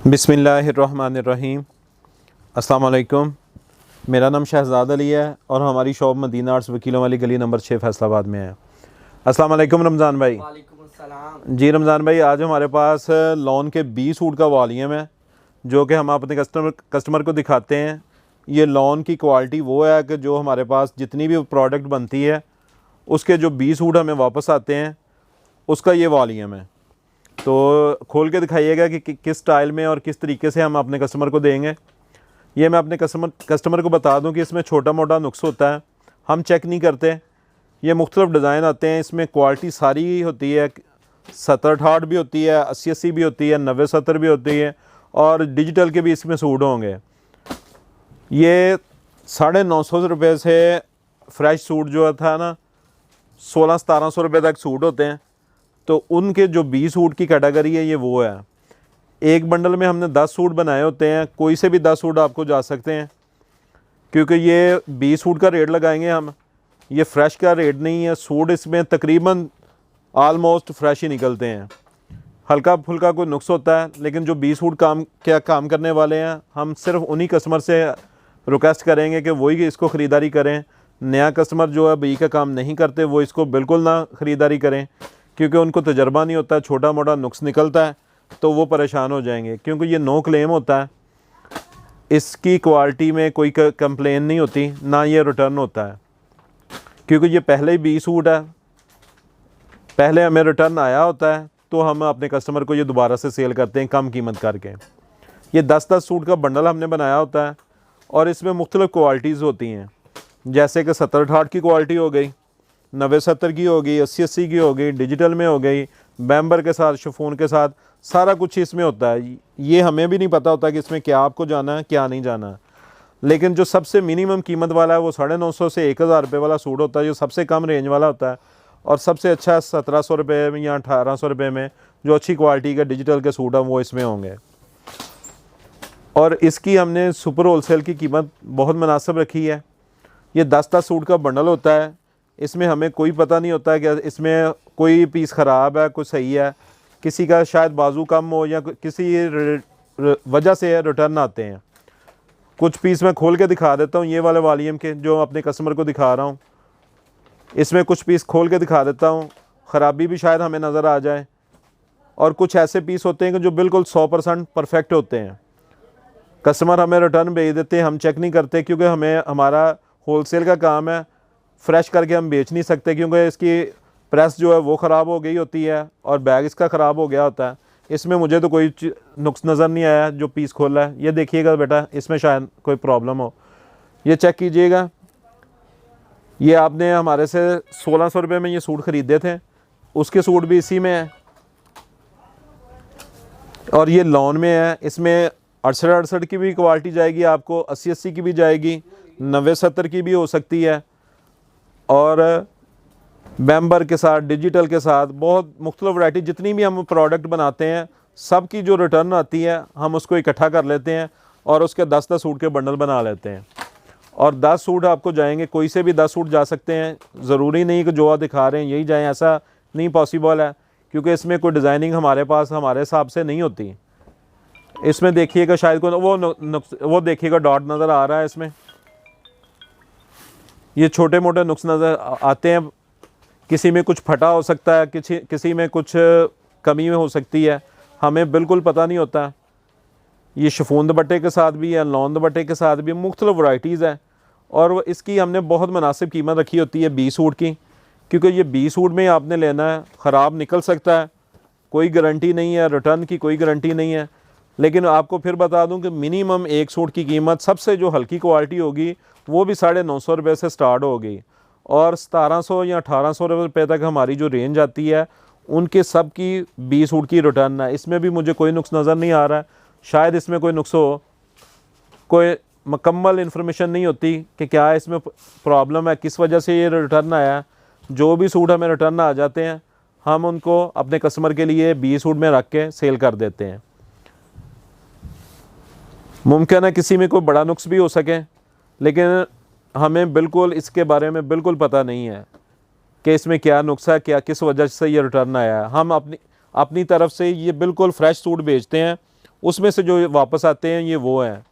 बिस्मिल्लाहिर्रहमानिर्रहीम। अस्सलाम वालेकुम। मेरा नाम शहजाद अली है और हमारी शॉप मदीना आर्ट्स वकीलों वाली गली नंबर 6 फैसलाबाद में है। अस्सलाम वालेकुम रमज़ान भाई। वालेकुम अस्सलाम। जी रमज़ान भाई, आज हमारे पास लॉन के 20 सूट का वॉल्यूम है जो कि हम अपने कस्टमर को दिखाते हैं। ये लॉन की क्वालिटी वो है कि जो हमारे पास जितनी भी प्रोडक्ट बनती है उसके जो 20 सूट हमें वापस आते हैं उसका ये वॉल्यूम है। तो खोल के दिखाइएगा कि किस स्टाइल में और किस तरीके से हम अपने कस्टमर को देंगे। ये मैं अपने कस्टमर को बता दूं कि इसमें छोटा मोटा नुक्स होता है, हम चेक नहीं करते। ये मुख्तलिफ डिज़ाइन आते हैं, इसमें क्वालिटी सारी होती है, 70-68 भी होती है, 80-80 भी होती है, 90-70 भी होती है और डिजिटल के भी इसमें सूट होंगे। ये 950 रुपये से फ्रेश सूट जो था ना 1600-1700 रुपये तक सूट होते हैं। तो उनके जो 20 सूट की कैटेगरी है ये वो है। एक बंडल में हमने 10 सूट बनाए होते हैं, कोई से भी 10 सूट आपको जा सकते हैं क्योंकि ये 20 सूट का रेट लगाएंगे हम, ये फ़्रेश का रेट नहीं है। सूट इसमें तकरीबन आलमोस्ट फ्रेश ही निकलते हैं, हल्का फुल्का कोई नुक्स होता है, लेकिन जो 20 सूट काम करने वाले हैं हम सिर्फ उन्हीं कस्टमर से रिक्वेस्ट करेंगे कि वही इसको ख़रीदारी करें। नया कस्टमर जो है बी का काम नहीं करते वो इसको बिल्कुल ना ख़रीदारी करें क्योंकि उनको तजर्बा नहीं होता, छोटा मोटा नुक्स निकलता है तो वो परेशान हो जाएंगे। क्योंकि ये नो क्लेम होता है, इसकी क्वालिटी में कोई कंप्लेन नहीं होती, ना ये रिटर्न होता है क्योंकि ये पहले ही 20 सूट है, पहले हमें रिटर्न आया होता है तो हम अपने कस्टमर को ये दोबारा से सेल करते हैं कम कीमत करके। ये 10-10 सूट का बंडल हमने बनाया होता है और इसमें मुख्तलिफ़ क्वालिटीज़ होती हैं, जैसे कि 70-68 की क्वालिटी हो गई, 90-70 की हो गई, 80-80 की हो गई, डिजिटल में हो गई, बैम्बर के साथ, शिफॉन के साथ, सारा कुछ इसमें होता है। ये हमें भी नहीं पता होता कि इसमें क्या आपको जाना है क्या नहीं जाना है। लेकिन जो सबसे मिनिमम कीमत वाला है वो 950 से 1000 रुपये वाला सूट होता है, जो सबसे कम रेंज वाला होता है। और सबसे अच्छा 1700 रुपये में या 1800 रुपये में जो अच्छी क्वालिटी के डिजिटल के सूट हैं वो इसमें होंगे। और इसकी हमने सुपर होलसेल की कीमत बहुत मुनासिब रखी है। ये 10-10 सूट का बंडल होता है, इसमें हमें कोई पता नहीं होता है कि इसमें कोई पीस ख़राब है, कोई सही है, किसी का शायद बाजू कम हो या किसी वजह से रिटर्न आते हैं। कुछ पीस मैं खोल के दिखा देता हूँ, ये वाले वॉल्यूम के जो अपने कस्टमर को दिखा रहा हूँ, इसमें कुछ पीस खोल के दिखा देता हूँ, ख़राबी भी शायद हमें नज़र आ जाए। और कुछ ऐसे पीस होते हैं कि जो बिल्कुल 100% परफेक्ट होते हैं, कस्टमर हमें रिटर्न भेज देते हैं, हम चेक नहीं करते क्योंकि हमारा होलसेल का काम है, फ्रेश करके हम बेच नहीं सकते क्योंकि इसकी प्रेस जो है वो ख़राब हो गई होती है और बैग इसका ख़राब हो गया होता है। इसमें मुझे तो कोई नुक्स नज़र नहीं आया जो पीस खोला है। ये देखिएगा बेटा, इसमें शायद कोई प्रॉब्लम हो, ये चेक कीजिएगा। ये आपने हमारे से 1600 रुपये में ये सूट ख़रीदे थे, उसके सूट भी इसी में है और ये लॉन में है। इसमें 68-68 की भी क्वालिटी जाएगी आपको, 80-80 की भी जाएगी, 90-70 की भी हो सकती है और बैम्बर के साथ, डिजिटल के साथ, बहुत मुख्तलिफ वैरायटी। जितनी भी हम प्रोडक्ट बनाते हैं सब की जो रिटर्न आती है हम उसको इकट्ठा कर लेते हैं और उसके 10-10 सूट के बंडल बना लेते हैं और 10 सूट आपको जाएंगे, कोई से भी 10 सूट जा सकते हैं। ज़रूरी नहीं कि जो आप दिखा रहे हैं यही जाएँ, ऐसा नहीं पॉसिबल है क्योंकि इसमें कोई डिज़ाइनिंग हमारे पास हमारे हिसाब से नहीं होती। इसमें देखिएगा शायद कोई वो देखिएगा डॉट नज़र आ रहा है, इसमें ये छोटे मोटे नुक्स नज़र आते हैं। किसी में कुछ फटा हो सकता है, किसी में कुछ कमी में हो सकती है, हमें बिल्कुल पता नहीं होता। ये शिफॉन दुपट्टे के साथ भी है, लॉन दुपट्टे के साथ भी मुख्तलिफ वैराइटीज़ हैं और इसकी हमने बहुत मुनासिब कीमत रखी होती है 20 सूट की, क्योंकि ये 20 सूट में आपने लेना है, ख़राब निकल सकता है, कोई गारंटी नहीं है, रिटर्न की कोई गारंटी नहीं है। लेकिन आपको फिर बता दूं कि मिनिमम एक सूट की कीमत सबसे जो हल्की क्वालिटी होगी वो भी 950 रुपये से स्टार्ट होगी और 1700 या 1800 रुपये तक हमारी जो रेंज आती है उनके सब की 20 सूट की रिटर्न है। इसमें भी मुझे कोई नुक्स नज़र नहीं आ रहा है, शायद इसमें कोई नुक्स हो, कोई मुकम्मल इन्फॉर्मेशन नहीं होती कि क्या इसमें प्रॉब्लम है, किस वजह से ये रिटर्न आया। जो भी सूट हमें रिटर्न आ जाते हैं हम उनको अपने कस्टमर के लिए 20 सूट में रख के सेल कर देते हैं। मुमकिन है किसी में कोई बड़ा नुक्स भी हो सके, लेकिन हमें बिल्कुल इसके बारे में बिल्कुल पता नहीं है कि इसमें क्या नुक्स है, क्या किस वजह से ये रिटर्न आया है। हम अपनी तरफ से ये बिल्कुल फ्रेश सूट बेचते हैं उसमें से जो वापस आते हैं ये वो हैं।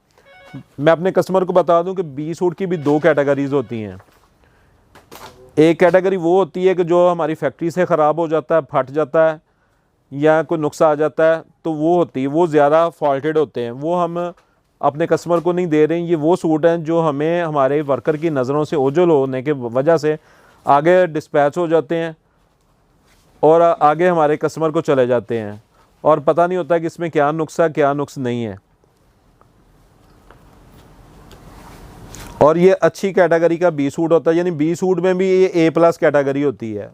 मैं अपने कस्टमर को बता दूं कि बी सूट की भी दो कैटेगरीज होती हैं। एक कैटेगरी वो होती है कि जो हमारी फैक्ट्री से ख़राब हो जाता है, फट जाता है या कोई नुक्सा आ जाता है, तो वो होती है, वो ज़्यादा फॉल्टेड होते हैं, वो हम अपने कस्टमर को नहीं दे रहे हैं। ये वो सूट हैं जो हमें हमारे वर्कर की नज़रों से ओझल होने के वजह से आगे डिस्पैच हो जाते हैं और आगे हमारे कस्टमर को चले जाते हैं और पता नहीं होता कि इसमें क्या नुक्सा क्या नुक्स नहीं है। और ये अच्छी कैटेगरी का बी सूट होता है, यानी बी सूट में भी ये A+ कैटेगरी होती है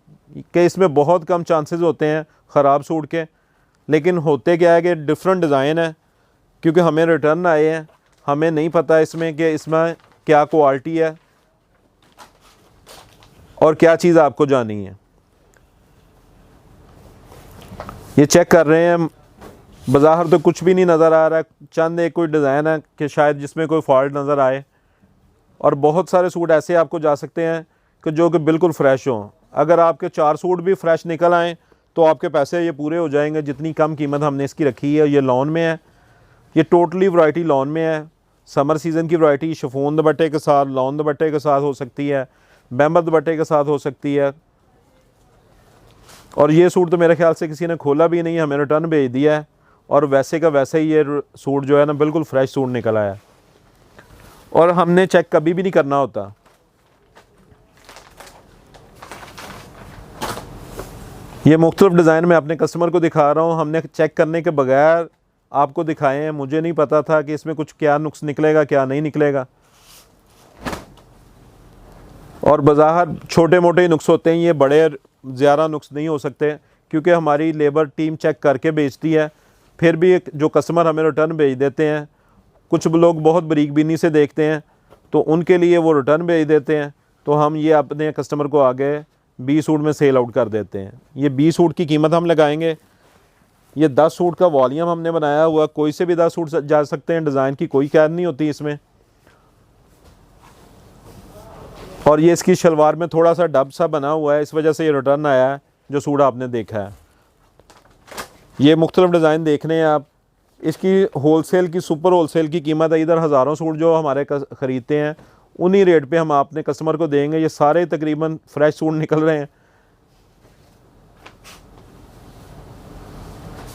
कि इसमें बहुत कम चांसेस होते हैं ख़राब सूट के। लेकिन होते क्या है कि डिफरेंट डिज़ाइन है, क्योंकि हमें रिटर्न आए हैं, हमें नहीं पता इसमें कि इसमें क्या क्वालिटी है और क्या चीज़ आपको जानी है। ये चेक कर रहे हैं, बाज़ार तो कुछ भी नहीं नज़र आ रहा है, चंद एक कोई डिज़ाइन है कि शायद जिसमें कोई फॉल्ट नज़र आए। और बहुत सारे सूट ऐसे आपको जा सकते हैं कि जो कि बिल्कुल फ़्रेश हों। अगर आपके 4 सूट भी फ़्रेश निकल आएँ तो आपके पैसे ये पूरे हो जाएंगे जितनी कम कीमत हमने इसकी रखी है। ये लॉन में है, ये टोटली वैरायटी लॉन में है। समर सीज़न की वैरायटी शिफॉन दुपट्टे के साथ, लॉन दुपट्टे के साथ हो सकती है, बैम्बर दुपट्टे के साथ हो सकती है। और ये सूट तो मेरे ख्याल से किसी ने खोला भी नहीं, हमें रिटर्न भेज दिया है और वैसे का वैसे ही ये सूट जो है ना बिल्कुल फ़्रेश सूट निकल आया और हमने चेक कभी भी नहीं करना होता। ये मुख्तलिफ डिज़ाइन मैं अपने कस्टमर को दिखा रहा हूँ, हमने चेक करने के बगैर आपको दिखाए हैं। मुझे नहीं पता था कि इसमें कुछ क्या नुक्स निकलेगा क्या नहीं निकलेगा। और बाज़ार छोटे मोटे नुक्स होते हैं, ये बड़े ज़्यादा नुक्स नहीं हो सकते क्योंकि हमारी लेबर टीम चेक करके बेचती है। फिर भी जो कस्टमर हमें रिटर्न भेज देते हैं, कुछ लोग बहुत बारीक बीनी से देखते हैं तो उनके लिए वो रिटर्न भेज देते हैं, तो हम ये अपने कस्टमर को आगे बी सूट में सेल आउट कर देते हैं। ये बी सूट की कीमत हम लगाएंगे, ये 10 सूट का वॉल्यूम हमने बनाया हुआ, कोई से भी 10 सूट जा सकते हैं, डिज़ाइन की कोई कैद नहीं होती इसमें। और ये इसकी शलवार में थोड़ा सा डब सा बना हुआ है, इस वजह से ये रिटर्न आया है जो सूट आपने देखा है। ये मुख्तलिफ डिज़ाइन देखने हैं आप। इसकी होलसेल की, सुपर होलसेल की कीमत है, इधर हज़ारों सूट जो हमारे ख़रीदते हैं उन्हीं रेट पे हम अपने कस्टमर को देंगे। ये सारे तकरीबन फ्रेश सूट निकल रहे हैं,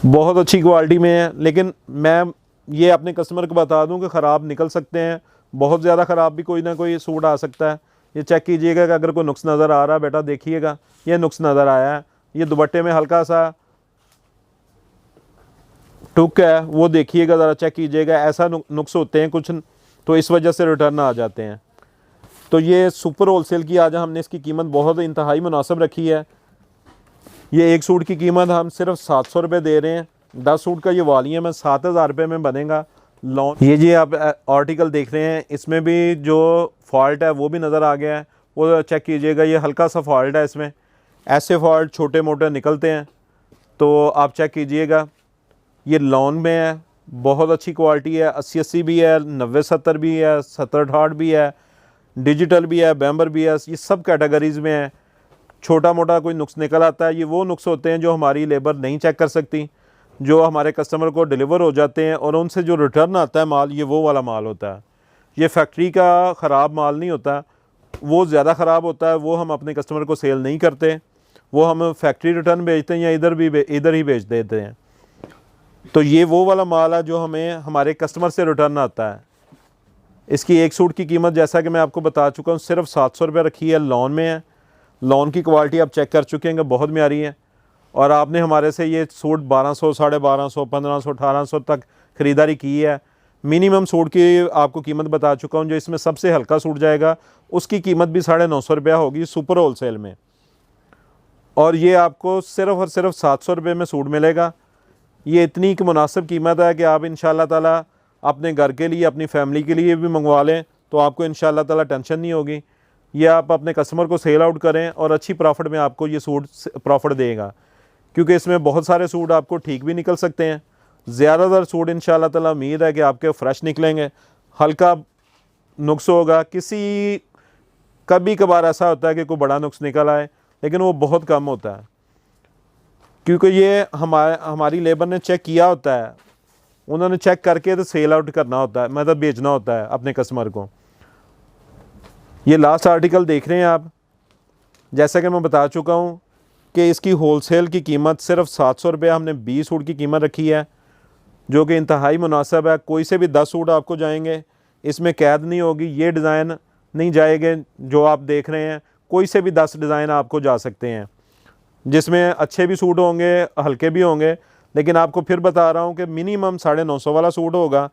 बहुत अच्छी क्वालिटी में है। लेकिन मैं ये अपने कस्टमर को बता दूं कि ख़राब निकल सकते हैं, बहुत ज़्यादा ख़राब भी कोई ना कोई सूट आ सकता है। ये चेक कीजिएगा कि अगर कोई नुक्स नज़र आ रहा है बेटा देखिएगा, ये नुक्स नज़र आया है, ये दुपट्टे में हल्का सा टुक है वो देखिएगा, ज़रा चेक कीजिएगा। ऐसा नुक्स होते हैं कुछ, तो इस वजह से रिटर्न आ जाते हैं। तो ये सुपर होलसेल की आज हमने इसकी कीमत बहुत इंतहाई मुनासिब रखी है। ये एक सूट की कीमत हम सिर्फ 700 रुपये दे रहे हैं। 10 सूट का ये वॉल्यूम है, 7000 रुपये में बनेगा लॉन। ये जी आप आर्टिकल देख रहे हैं, इसमें भी जो फॉल्ट है वो भी नज़र आ गया है, वो चेक कीजिएगा। ये हल्का सा फॉल्ट है इसमें, ऐसे फॉल्ट छोटे मोटे निकलते हैं तो आप चेक कीजिएगा। ये लॉन में है, बहुत अच्छी क्वालिटी है, 80-80 भी है, 90-70 भी है, 70-60 भी है, डिजिटल भी है, बैम्बर भी है, ये सब कैटेगरीज़ में है। छोटा मोटा कोई नुक्स निकल आता है, ये वो नुक्स होते हैं जो हमारी लेबर नहीं चेक कर सकती, जो हमारे कस्टमर को डिलीवर हो जाते हैं और उनसे जो रिटर्न आता है माल, ये वो वाला माल होता है। ये फैक्ट्री का ख़राब माल नहीं होता, वो ज़्यादा ख़राब होता है, वो हम अपने कस्टमर को सेल नहीं करते, वो हम फैक्ट्री रिटर्न भेजते हैं या इधर ही भेज देते हैं। तो ये वो वाला माल है जो हमें हमारे कस्टमर से रिटर्न आता है। इसकी एक सूट की कीमत जैसा कि मैं आपको बता चुका हूँ सिर्फ 700 रुपये रखी है, लॉन में है। लॉन की क्वालिटी आप चेक कर चुके हैं, बहुत म्यारी है। और आपने हमारे से ये सूट 1200, 1250, 1500, 1800 तक ख़रीदारी की है। मिनिमम सूट की आपको कीमत बता चुका हूँ। जो इसमें सबसे हल्का सूट जाएगा उसकी कीमत भी 950 रुपया होगी सुपर होलसेल में, और ये आपको सिर्फ़ और सिर्फ 700 रुपये में सूट मिलेगा। ये इतनी की मुनासिब कीमत है कि आप इंशाल्लाह ताला अपने घर के लिए, अपनी फैमिली के लिए भी मंगवा लें तो आपको इंशाल्लाह ताला टेंशन नहीं होगी। ये आप अपने कस्टमर को सेल आउट करें और अच्छी प्रॉफिट में आपको ये सूट प्रॉफिट देगा, क्योंकि इसमें बहुत सारे सूट आपको ठीक भी निकल सकते हैं। ज़्यादातर सूट इंशाल्लाह ताला उम्मीद है कि आपके फ़्रेश निकलेंगे। हल्का नुक्स होगा, किसी कभी कभार ऐसा होता है कि कोई बड़ा नुक्स निकल आए, लेकिन वो बहुत कम होता है, क्योंकि ये हमारी लेबर ने चेक किया होता है उन्होंने चेक करके तो सेल आउट करना होता है, मतलब बेचना होता है अपने कस्टमर को। ये लास्ट आर्टिकल देख रहे हैं आप, जैसा कि मैं बता चुका हूँ कि इसकी होलसेल की कीमत सिर्फ 700 रुपये हमने 20 सूट की कीमत रखी है, जो कि इंतहाई मुनासिब है। कोई से भी 10 सूट आपको जाएंगे, इसमें कैद नहीं होगी, ये डिज़ाइन नहीं जाएंगे जो आप देख रहे हैं, कोई से भी 10 डिज़ाइन आपको जा सकते हैं, जिसमें अच्छे भी सूट होंगे, हल्के भी होंगे। लेकिन आपको फिर बता रहा हूँ कि मिनिमम 950 वाला सूट होगा,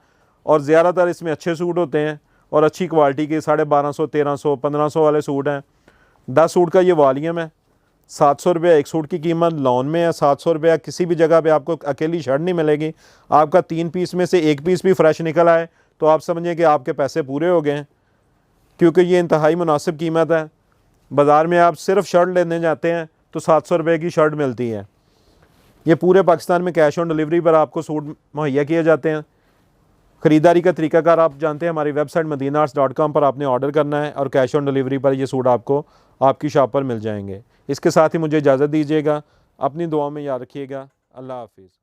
और ज़्यादातर इसमें अच्छे सूट होते हैं और अच्छी क्वालिटी के 1250, 1300, 1500 वाले सूट हैं। 10 सूट का ये वॉल्यूम है। 700 रुपये एक सूट की कीमत लॉन में है। 700 रुपया किसी भी जगह पे आपको अकेली शर्ट नहीं मिलेगी। आपका 3 पीस में से 1 पीस भी फ्रेश निकल आए तो आप समझें कि आपके पैसे पूरे हो गए हैं, क्योंकि ये इंतहाई मुनासिब कीमत है। बाज़ार में आप सिर्फ शर्ट लेने जाते हैं तो 700 रुपये की शर्ट मिलती है। ये पूरे पाकिस्तान में कैश ऑन डिलीवरी पर आपको सूट मुहैया किए जाते हैं। ख़रीदारी का तरीकाकार आप जानते हैं, हमारी वेबसाइट madinaarts.com पर आपने ऑर्डर करना है और कैश ऑन डिलीवरी पर ये सूट आपको आपकी शॉप पर मिल जाएंगे। इसके साथ ही मुझे इजाज़त दीजिएगा, अपनी दुआओं में याद रखिएगा। अल्लाह हाफिज़।